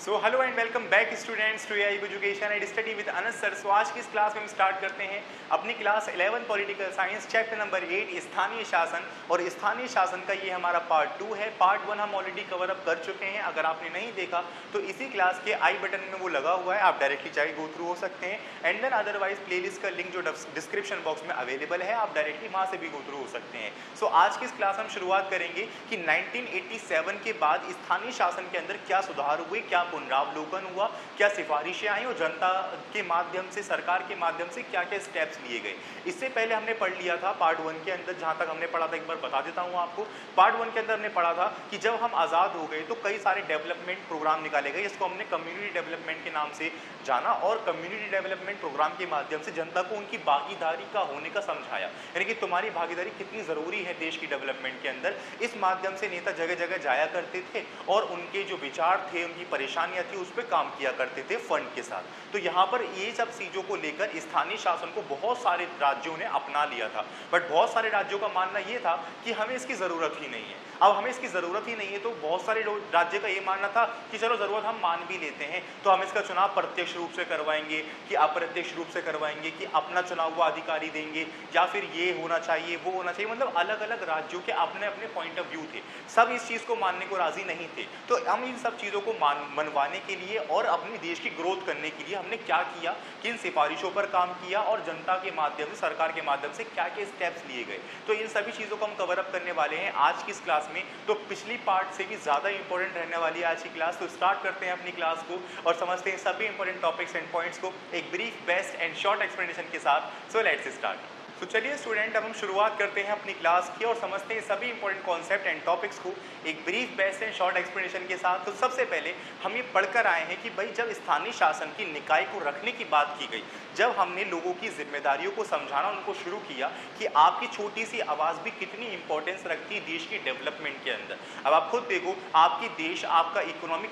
So hello and welcome back students to AI education and study with Anas sir. So आज की इस class में हम स्टार्ट करते हैं अपनी class 11 political science chapter number 8 स्थानीय शासन। और स्थानीय शासन का ये हमारा पार्ट 2 है। पार्ट 1 हम ऑलरेडी कवर अप कर चुके हैं। अगर आपने नहीं देखा तो इसी क्लास के आई बटन में वो लगा हुआ है, आप डायरेक्टली जाके गो थ्रू हो सकते हैं। एंड देन अदरवाइज प्लेलिस्ट का लिंक जो डिस्क्रिप्शन बॉक्स में अवेलेबल है, आप डायरेक्टली वहाँ से भी गो थ्रू हो सकते हैं। सो आज की इस क्लास हम शुरुआत करेंगे कि 1987 के बाद स्थानीय शासन के अंदर क्या सुधार हुए, क्या पुनरावलोकन हुआ, क्या सिफारिशें आई और जनता के माध्यम से, सरकार के माध्यम से क्या क्या स्टेप्स लिए गए। इससे पहले हमने पढ़ लिया था पार्ट 1 के अंदर, जहां तक हमने पढ़ा था एक बार बता देता हूं आपको। पार्ट 1 के अंदर हमने पढ़ा था कि जब हम आज़ाद हो गए तो कई सारे डेवलपमेंट प्रोग्राम निकाले गए, जिसको हमने कम्युनिटी डेवलपमेंट के नाम से जाना। और कम्युनिटी डेवलपमेंट प्रोग्राम के माध्यम से जनता को उनकी भागीदारी का होने का समझाया, यानी कि तुम्हारी भागीदारी कितनी ज़रूरी है देश की डेवलपमेंट के अंदर। इस माध्यम से नेता जगह जगह जाया करते थे और उनके जो विचार थे, उनकी परेशानियां थी, उस पर काम किया करते थे फंड के साथ। तो यहाँ पर ये सब चीज़ों को लेकर स्थानीय शासन को बहुत सारे राज्यों ने अपना लिया था। बट बहुत सारे राज्यों का मानना ये था कि हमें इसकी ज़रूरत ही नहीं है। अब हमें इसकी ज़रूरत ही नहीं है तो बहुत सारे राज्य का ये मानना था कि चलो ज़रूरत हम मान भी लेते हैं तो हम इसका चुनाव प्रत्यक्ष रूप से करवाएंगे कि अप्रत्यक्ष रूप से करवाएंगे, कि अपना चुनाव हुआ अधिकारी देंगे, या फिर ये होना चाहिए वो होना चाहिए। मतलब अलग अलग राज्यों के अपने अपने पॉइंट ऑफ व्यू थे। सब इस चीज़ को मानने को राजी नहीं थे। तो हम इन सब चीज़ों को मनवाने के लिए और अपनी देश की ग्रोथ करने के लिए हमने क्या किया, किन सिफारिशों पर काम किया और जनता के माध्यम से, सरकार के माध्यम से क्या क्या स्टेप्स लिए गए। तो इन सभी चीज़ों को हम कवर अप करने वाले हैं आज की इस क्लास में। तो पिछली पार्ट से भी ज़्यादा इंपॉर्टेंट रहने वाली है आज की क्लास। तो स्टार्ट करते हैं अपनी क्लास को और समझते हैं सभी इंपॉर्टेंट टॉपिक्स एंड पॉइंट्स को एक brief, best and short explanation के साथ। So let's start. तो चलिए स्टूडेंट, अब हम शुरुआत करते हैं अपनी क्लास की और समझते हैं सभी इंपॉर्टेंट कॉन्सेप्ट एंड टॉपिक्स को एक brief, best and short explanation के साथ। तो सबसे पहले हम ये पढ़कर आए हैं कि भाई जब स्थानीय शासन की निकाय को रखने की बात की गई, जब हमने लोगों की जिम्मेदारियों को समझाना उनको शुरू किया कि आपकी छोटी सी आवाज़ भी कितनी इंपॉर्टेंस रखती है देश की डेवलपमेंट के अंदर। अब आप खुद देखो, आपकी देश, आपका इकोनॉमी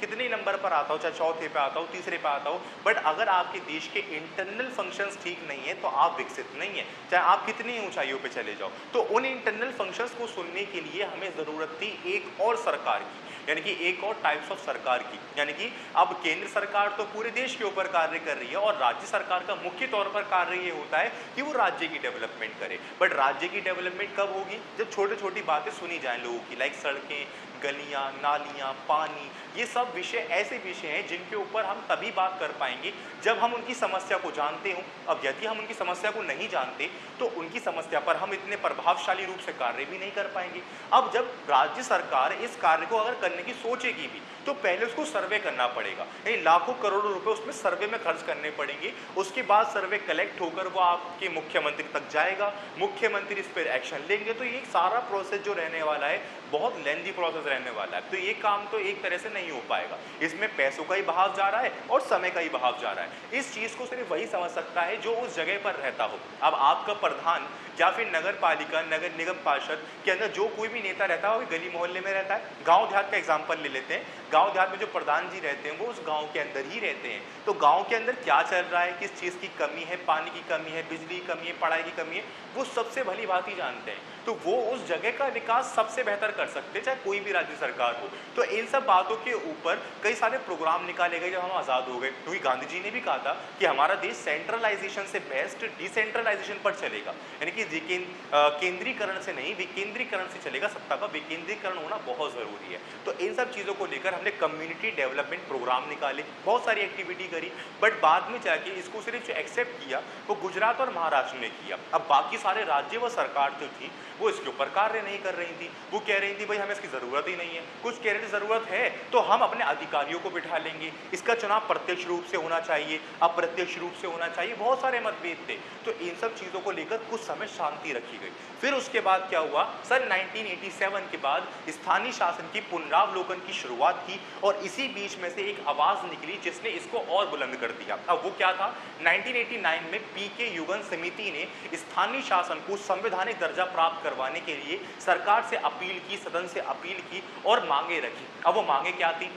कितने नंबर पर आता हो, चाहे चौथे पे आता हो, तीसरे पे आता हो, बट अगर आपके देश के इंटरनल फंक्शंस ठीक नहीं है तो आप विकसित नहीं है, चाहे आप कितनी ऊंचाइयों पे चले जाओ। तो उन इंटरनल फंक्शंस को सुनने के लिए हमें ज़रूरत थी एक और सरकार की, यानी कि एक और टाइप्स ऑफ सरकार की। यानी कि अब केंद्र सरकार तो पूरे देश के ऊपर कार्य कर रही है और राज्य सरकार का मुख्य तौर पर कार्य ये होता है कि वो राज्य की डेवलपमेंट करे। बट राज्य की डेवलपमेंट कब होगी? जब छोटी छोटी बातें सुनी जाएं लोगों की, लाइक सड़कें, गलियां, नालियां, पानी। ये सब विषय ऐसे विषय हैं जिनके ऊपर हम तभी बात कर पाएंगे जब हम उनकी समस्या को जानते हों। अब यदि हम उनकी समस्या को नहीं जानते तो उनकी समस्या पर हम इतने प्रभावशाली रूप से कार्य भी नहीं कर पाएंगे। अब जब राज्य सरकार इस कार्य को अगर करने की सोचेगी भी तो पहले उसको सर्वे करना पड़ेगा, यानी लाखों करोड़ों रुपए उसमें सर्वे में खर्च करने पड़ेंगे। उसके बाद सर्वे कलेक्ट होकर वो आपके मुख्यमंत्री तक जाएगा, मुख्यमंत्री इस पर एक्शन लेंगे। तो ये सारा प्रोसेस जो रहने वाला है बहुत लेंथी प्रोसेस रहने वाला है। तो ये काम तो एक तरह से नहीं हो पाएगा। इसमें पैसों का ही बहाव जा रहा है और समय का ही बहाव जा रहा है। इस चीज़ को सिर्फ वही समझ सकता है जो उस जगह पर रहता हो। अब आपका प्रधान या फिर नगर पालिका, नगर निगम पार्षद के अंदर जो कोई भी नेता रहता है वो गली मोहल्ले में रहता है। गांव देहात का एग्जांपल ले लेते हैं। गांव देहात में जो प्रधान जी रहते हैं वो उस गांव के अंदर ही रहते हैं। तो गांव के अंदर क्या चल रहा है, किस चीज़ की कमी है, पानी की कमी है, बिजली की कमी है, पढ़ाई की कमी है, वो सबसे भली भांति जानते हैं। तो वो उस जगह का विकास सबसे बेहतर कर सकते हैं, चाहे कोई भी राज्य सरकार हो। तो इन सब बातों के ऊपर कई सारे प्रोग्राम निकाले गए जब हम आज़ाद हो गए, क्योंकि गांधी जी ने भी कहा था कि हमारा देश सेंट्रलाइजेशन से बेस्ट डिसेंट्रलाइजेशन पर चलेगा, यानी कि केंद्रीकरण से नहीं विकेंद्रीकरण से चलेगा। सत्ता का विकेंद्रीकरण होना बहुत ज़रूरी है। तो इन सब चीज़ों को लेकर हमने कम्युनिटी डेवलपमेंट प्रोग्राम निकाले, बहुत सारी एक्टिविटी करी। बट बाद में जाके इसको सिर्फ जो एक्सेप्ट किया वो गुजरात और महाराष्ट्र ने किया। अब बाकी सारे राज्य व सरकार जो थी वो इसके ऊपर कार्य नहीं कर रही थी। वो कह रही थी भाई हमें इसकी ज़रूरत ही नहीं है। कुछ कह रहे थे ज़रूरत है तो हम अपने अधिकारियों को बिठा लेंगे, इसका चुनाव प्रत्यक्ष रूप से होना चाहिए, अप्रत्यक्ष रूप से होना चाहिए। बहुत सारे मतभेद थे। तो इन सब चीज़ों को लेकर कुछ समय शांति रखी गई। फिर उसके बाद क्या हुआ, सन 1987 के बाद स्थानीय शासन की पुनरावलोकन की शुरुआत की और इसी बीच में से एक आवाज़ निकली जिसने इसको और बुलंद कर दिया। अब वो क्या था? 1989 में पीके युगन समिति ने स्थानीय शासन को संवैधानिक दर्जा प्राप्त करवाने के लिए सरकार से अपील की, सदन से अपील की और मांगे रखी। अब वो मांगे क्या थी?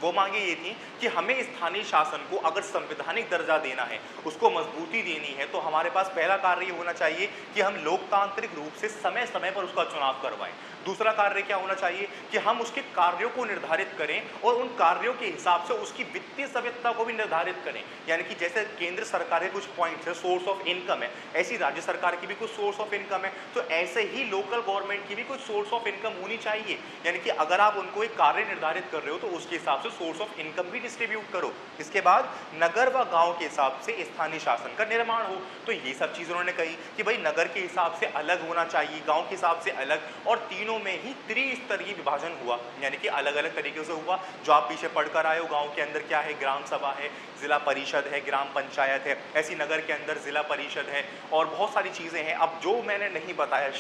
वो मांगे ये थी कि हमें स्थानीय शासन को अगर संवैधानिक दर्जा देना है, उसको मजबूती देनी है, तो हमारे पास पहला कार्य ये होना चाहिए कि हम लोकतांत्रिक रूप से समय समय पर उसका चुनाव करवाएं। दूसरा कार्य क्या होना चाहिए कि हम उसके कार्यों को निर्धारित करें और उन कार्यों के हिसाब से उसकी वित्तीय सभ्यता को भी निर्धारित करें। यानी कि जैसे केंद्र सरकार के कुछ पॉइंट्स है, सोर्स ऑफ इनकम है, ऐसी राज्य सरकार की भी कुछ सोर्स ऑफ इनकम है, तो ऐसे ही लोकल गवर्नमेंट की भी कुछ सोर्स ऑफ इनकम होनी चाहिए। यानी कि अगर आप उनको एक कार्य निर्धारित कर रहे हो तो उसके हिसाब से सोर्स ऑफ इनकम भी डिस्ट्रीब्यूट करो। इसके बाद नगर व गांव के हिसाब से स्थानीय शासन का निर्माण हो। तो ये सब चीज़ उन्होंने कही कि भाई नगर के हिसाब से अलग होना चाहिए, गांव के हिसाब से अलग, और तीनों में ही त्रिस्तरीय विभाजन हुआ, यानी कि अलग अलग तरीके से हुआ। जो आप पीछे पढ़कर आए हो, गांव के अंदर क्या है, ग्राम सभा है, जिला परिषद है, ग्राम पंचायत है, ऐसी नगर के अंदर जिला परिषद है और बहुत सारी चीज़ें हैं। अब जो मैंने नहीं बताया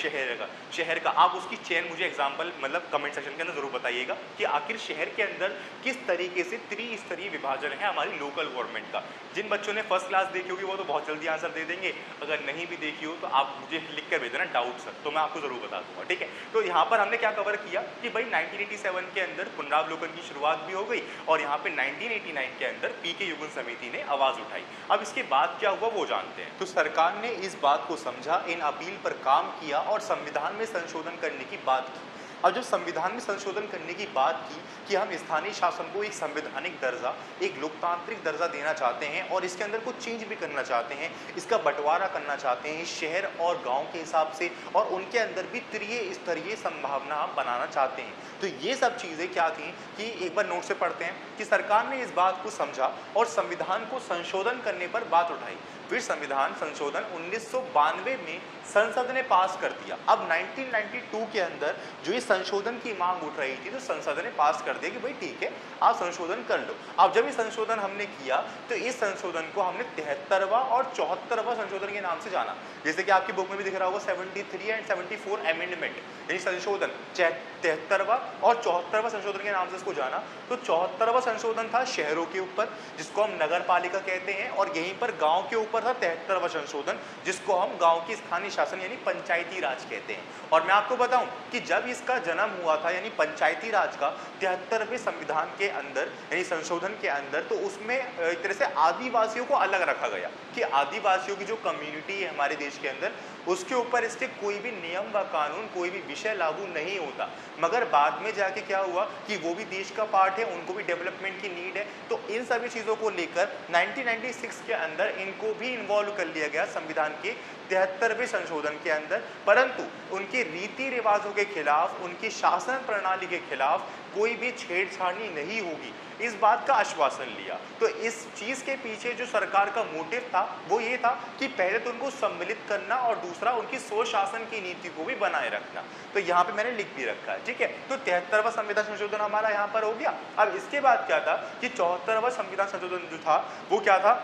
शहर का आप उसकी चेन मुझे एग्जाम्पल मतलब कमेंट सेक्शन के अंदर जरूर बताइएगा कि आखिर शहर के अंदर किस तरीके से त्रिस्तरीय विभाजन है हमारी लोकल गवर्नमेंट का। जिन बच्चों ने फर्स्ट क्लास देखी होगी वो तो बहुत जल्दी आंसर दे देंगे, अगर नहीं भी देखी हो तो आप मुझे लिख कर भेज देना डाउट सर, तो मैं आपको जरूर बता दूंगा, ठीक है। तो यहाँ पर हमने क्या कवर किया कि भाई 1987 के अंदर पुनरावलोकन की शुरुआत भी हो गई और यहाँ पे 1989 के अंदर पीके युगल समिति ने आवाज उठाई। अब इसके बाद क्या हुआ वो जानते हैं। तो सरकार ने इस बात को समझा, इन अपील पर काम किया और संविधान में संशोधन करने की बात की। अब जब संविधान में संशोधन करने की बात की कि हम स्थानीय शासन को एक संवैधानिक दर्जा, एक लोकतांत्रिक दर्जा देना चाहते हैं और इसके अंदर कुछ चेंज भी करना चाहते हैं, इसका बंटवारा करना चाहते हैं शहर और गांव के हिसाब से, और उनके अंदर भी त्रिस्तरीय संभावना हम बनाना चाहते हैं। तो ये सब चीज़ें क्या थी कि एक बार नोट से पढ़ते हैं कि सरकार ने इस बात को समझा और संविधान को संशोधन करने पर बात उठाई। फिर संविधान संशोधन 1992 में संसद ने पास कर दिया। अब 1992 के अंदर जो इस संशोधन की मांग उठ रही थी तो संसद ने पास कर दिया कि भाई ठीक है आप संशोधन कर लो। अब जब ये संशोधन हमने किया तो इस संशोधन को हमने 73वां और 74वां संशोधन के नाम से जाना। जैसे कि आपकी बुक में भी दिख रहा होगा 73 एंड 74 अमेंडमेंट, यानी संशोधन 73वां और 74वां संशोधन के नाम से इसको जाना। तो 74वां संशोधन था शहरों के ऊपर जिसको हम नगर पालिका कहते हैं, और यहीं पर गांव के ऊपर था 73वां संशोधन जिसको हम गांव की स्थानीय शासन यानी पंचायती राज कहते हैं। और मैं आपको बताऊं कि जब इसका जन्म हुआ था यानी पंचायती राज का 73वें संविधान के अंदर यानी संशोधन के अंदर, तो उसमें एक तरह से आदिवासियों को अलग रखा गया कि आदिवासियों की जो कम्युनिटी है हमारे देश के अंदर उसके ऊपर इसके कोई भी नियम व कानून, कोई भी विषय लागू नहीं होता। मगर बाद में जाके क्या हुआ कि वो भी देश का पार्ट है, उनको भी डेवलपमेंट की नीड है, तो इन सभी चीज़ों को लेकर 1996 के अंदर इनको भी इन्वॉल्व कर लिया गया संविधान के 73वें संशोधन के अंदर। परंतु उनके रीति रिवाजों के खिलाफ, उनकी शासन प्रणाली के खिलाफ कोई भी छेड़छाड़ी नहीं होगी, इस बात का आश्वासन लिया। तो इस चीज़ के पीछे जो सरकार का मोटिव था वो ये था कि पहले तो उनको सम्मिलित करना और दूसरा उनकी स्वशासन की नीति को भी बनाए रखना। तो यहाँ पे मैंने लिख भी रखा है, ठीक है। तो 73वां संविधान संशोधन हमारा यहाँ पर हो गया। अब इसके बाद क्या था कि 74वां संविधान संशोधन जो था वो क्या था,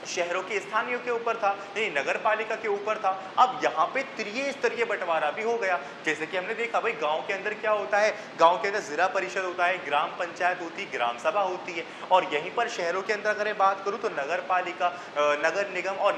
शहरों के स्थानीय के ऊपर था, यानी नगर पालिका के ऊपर था। अब यहाँ पे त्रिस्तरीय बंटवारा भी हो गया। जैसे कि हमने देखा भाई गांव के अंदर क्या होता है, गांव के अंदर जिला परिषद होता है, ग्राम पंचायत होती है, ग्राम सभा होती है, और यहीं पर शहरों के अंदर अगर बात करूँ तो नगर पालिका, नगर निगम और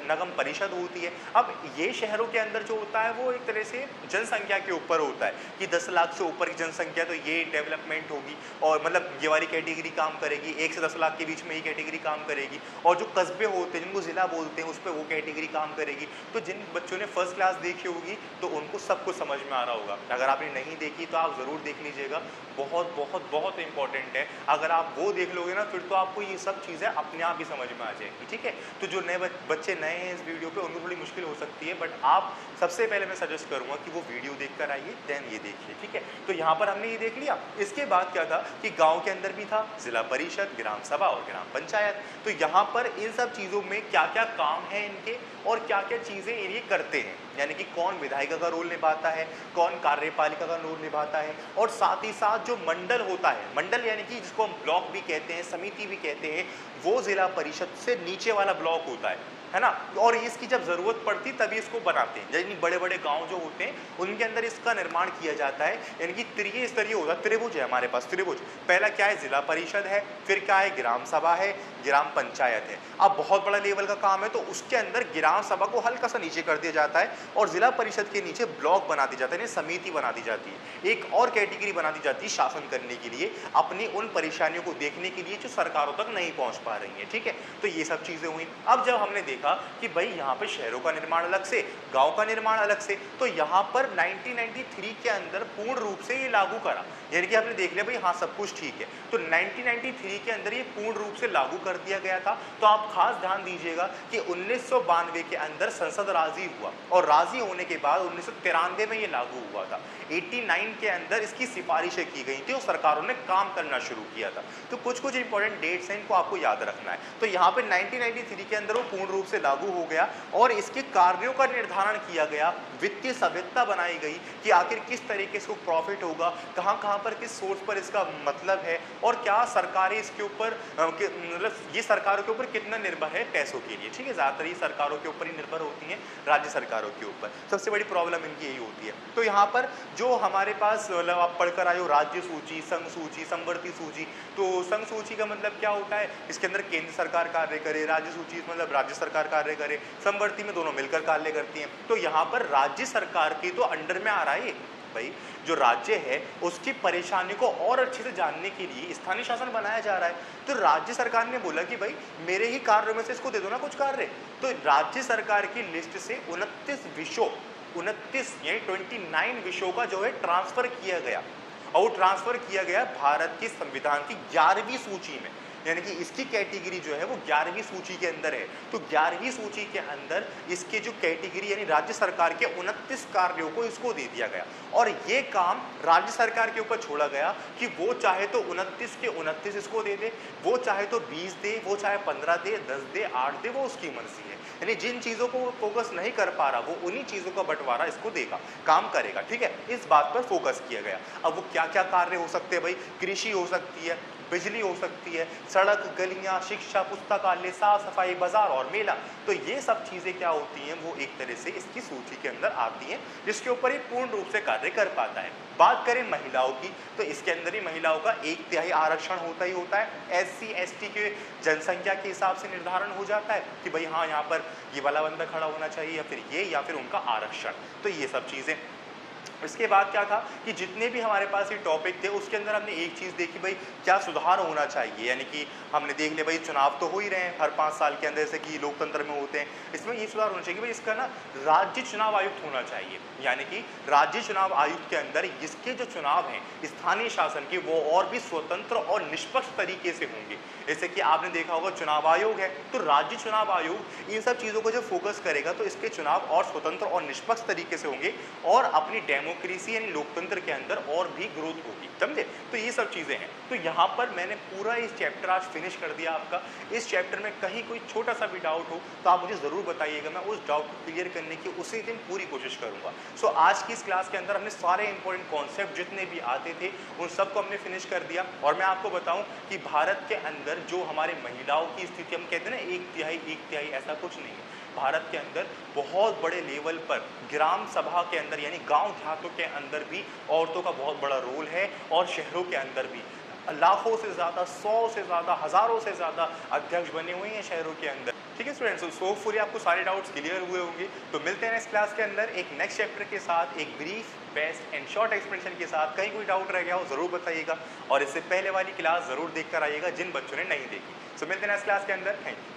नगम परिषद होती है। अब ये शहरों के अंदर जो होता है वो एक तरह से जनसंख्या के ऊपर होता है कि 10 लाख से ऊपर की जनसंख्या तो ये डेवलपमेंट होगी, और मतलब ये वाली कैटेगरी काम करेगी, 1 से 10 लाख के बीच में ही कैटेगरी काम करेगी, और जो कस्बे होते हैं जिनको जिला बोलते हैं उस पर वो कैटेगरी काम करेगी। तो जिन बच्चों ने फर्स्ट क्लास देखी होगी तो उनको सब कुछ समझ में आ रहा होगा। अगर आपने नहीं देखी तो आप ज़रूर देख लीजिएगा, बहुत बहुत बहुत इंपॉर्टेंट है। अगर आप वो देख लोगे ना फिर तो आपको ये सब चीज़ें अपने आप ही समझ में आ जाएगी, ठीक है। तो जो नए बच्चे नए हैं इस वीडियो पे उनको थोड़ी मुश्किल हो सकती है, बट आप सबसे पहले मैं सजेस्ट करूँगा कि वो वीडियो देख कर आइए, देन ये देखिए, ठीक है। तो यहाँ पर हमने ये देख लिया। इसके बाद क्या था कि गाँव के अंदर भी था जिला परिषद, ग्राम सभा और ग्राम पंचायत। तो यहाँ पर इन सब चीज़ों में क्या क्या काम है इनके और क्या क्या चीज़ें ये करते हैं, यानी कि कौन विधायिका का रोल निभाता है, कौन कार्यपालिका का रोल निभाता है, और साथ ही साथ जो मंडल होता है, मंडल यानी कि जिसको हम ब्लॉक भी कहते हैं, समिति भी कहते हैं, वो जिला परिषद से नीचे वाला ब्लॉक होता है ना। और इसकी जब ज़रूरत पड़ती तभी इसको बनाते हैं। यानी बड़े बड़े गांव जो होते हैं उनके अंदर इसका निर्माण किया जाता है, यानी कि त्रिस्तरीय होता है, त्रिभुज है हमारे पास, त्रिभुज। पहला क्या है, जिला परिषद है, फिर क्या है, ग्राम सभा है, ग्राम पंचायत है। अब बहुत बड़ा लेवल का काम है तो उसके अंदर ग्राम सभा को हल्का सा नीचे कर दिया जाता है, और जिला परिषद के नीचे ब्लॉक बना दी जाता है, समिति बना दी जाती है, एक और कैटेगरी बना दी जाती है शासन करने के लिए, अपनी उन परेशानियों को देखने के लिए जो सरकारों तक नहीं पहुंच पा रही है। ठीक है, तो ये सब चीजें हुई। अब जब हमने देखा कि भाई यहाँ पे शहरों का निर्माण अलग से, गांव का निर्माण अलग से, तो यहाँ पर 1993 के अंदर पूर्ण रूप से ये लागू करा, यानी कि आपने देख लिया भाई हाँ सब कुछ ठीक है, तो 1993 के अंदर ये पूर्ण रूप से लागू कर दिया गया था। तो आप खास ध्यान दीजिएगा कि 1992 के अंदर संसद राजी हुआ और राजी होने के बाद 1993 में ये लागू हुआ था। 89 के अंदर इसकी सिफारिशें की गई थी और सरकारों ने काम करना शुरू किया था। तो कुछ कुछ इंपॉर्टेंट डेट्स हैं, इनको आपको याद रखना है। तो यहाँ पे 1993 के अंदर वो पूर्ण रूप से लागू हो गया और इसके कार्यों का निर्धारण किया गया, वित्तीय सभ्यता बनाई गई कि आखिर किस तरीके से प्रॉफिट होगा, कहाँ कहाँ पर किस सोर्स पर इसका मतलब है और क्या सरकारें इसके ऊपर मतलब ये सरकारों के ऊपर कितना निर्भर है पैसों के लिए। ठीक है, ज़्यादातर ये सरकारों के ऊपर ही निर्भर होती हैं, राज्य सरकारों के ऊपर। सबसे बड़ी प्रॉब्लम इनकी यही होती है। तो यहाँ पर जो हमारे पास मतलब आप पढ़कर आए हो राज्य सूची, संघ सूची, समवर्ती सूची, तो संघ सूची का मतलब क्या होता है, इसके अंदर केंद्र सरकार कार्य करे, राज्य सूची मतलब राज्य सरकार कार्य करे, समवर्ती में दोनों मिलकर कार्य करती हैं। तो यहाँ पर राज्य सरकार के तो अंडर में आ रहा है भाई, जो राज्य है उसकी परेशानी को और अच्छे से जानने के लिए स्थानीय शासन बनाया जा रहा है। तो राज्य सरकार ने बोला कि भाई मेरे ही कार्यों में से इसको दे दो ना कुछ कार्य। तो राज्य सरकार की लिस्ट से 29 विषयों 29 यानी 29 विषयों का जो है ट्रांसफर किया गया और वो ट्रांसफर किया गया भारत के संविधान की 11वीं सूची में, यानी कि इसकी कैटेगरी जो है वो 11वीं सूची के अंदर है। तो 11वीं सूची के अंदर इसके जो कैटेगरी यानी राज्य सरकार के 29 कार्यों को इसको दे दिया गया और ये काम राज्य सरकार के ऊपर छोड़ा गया कि वो चाहे तो 29 के 29 इसको दे दे, वो चाहे तो 20 दे, वो चाहे 15 दे, 10 दे, 8 दे, वो उसकी मर्जी है। यानी जिन चीज़ों को वो फोकस नहीं कर पा रहा वो उन्हीं चीज़ों का बंटवारा इसको देगा, काम करेगा। ठीक है, इस बात पर फोकस किया गया। अब वो क्या क्या कार्य हो सकते हैं भाई, कृषि हो सकती है, बिजली हो सकती है, सड़क, गलियां, शिक्षा, पुस्तकालय, साफ सफाई, बाजार और मेला। तो ये सब चीज़ें क्या होती हैं, वो एक तरह से इसकी सूची के अंदर आती हैं जिसके ऊपर ये पूर्ण रूप से कार्य कर पाता है। बात करें महिलाओं की तो इसके अंदर ही महिलाओं का 1/3 आरक्षण होता ही होता है। SC ST के जनसंख्या के हिसाब से निर्धारण हो जाता है कि भाई हाँ यहाँ पर ये वाला बंदा खड़ा होना चाहिए या फिर ये या फिर उनका आरक्षण। तो ये सब चीज़ें। इसके बाद क्या था कि जितने भी हमारे पास ये टॉपिक थे उसके अंदर हमने एक चीज़ देखी भाई क्या सुधार होना चाहिए, यानी कि हमने देख लिया भाई चुनाव तो हो ही रहे हैं हर 5 साल के अंदर जैसे कि लोकतंत्र में होते हैं, इसमें ये सुधार होना चाहिए भाई इसका ना राज्य चुनाव आयुक्त होना चाहिए, यानी कि राज्य चुनाव आयुक्त के अंदर इसके जो चुनाव हैं स्थानीय शासन के वो और भी स्वतंत्र और निष्पक्ष तरीके से होंगे। जैसे कि आपने देखा होगा चुनाव आयोग है तो राज्य चुनाव आयोग इन सब चीज़ों को जब फोकस करेगा तो इसके चुनाव और स्वतंत्र और निष्पक्ष तरीके से होंगे और अपनी डेमोक्रेसी यानी लोकतंत्र के अंदर और भी ग्रोथ होगी। समझे, तो ये सब चीज़ें हैं। तो यहाँ पर मैंने पूरा इस चैप्टर आज फिनिश कर दिया आपका। इस चैप्टर में कहीं कोई छोटा सा भी डाउट हो तो आप मुझे ज़रूर बताइएगा, मैं उस डाउट को क्लियर करने की उसी दिन पूरी कोशिश करूँगा। सो आज की इस क्लास के अंदर हमने सारे इंपॉर्टेंट कॉन्सेप्ट जितने भी आते थे उन सबको हमने फिनिश कर दिया। और मैं आपको बताऊँ कि भारत के अंदर जो हमारे महिलाओं की स्थिति हम कहते हैं ना एक तिहाई ऐसा कुछ नहीं है। भारत के अंदर बहुत बड़े लेवल पर ग्राम सभा के अंदर यानी गांव देहातों के अंदर भी औरतों का बहुत बड़ा रोल है और शहरों के अंदर भी लाखों से ज़्यादा, 100 से ज़्यादा, हज़ारों से ज़्यादा अध्यक्ष बने हुए हैं शहरों के अंदर। ठीक है स्टूडेंट्स, सो होपफुली आपको सारे डाउट्स क्लियर हुए होंगे। तो मिलते हैं नेक्स्ट क्लास के अंदर एक नेक्स्ट चैप्टर के साथ, एक brief, best and short explanation के साथ। कहीं कोई डाउट रह गया हो ज़रूर बताइएगा और इससे पहले वाली क्लास ज़रूर देख कर आइएगा जिन बच्चों ने नहीं देखी। सो मिलते हैं नेक्स्ट क्लास के अंदर। Thank you.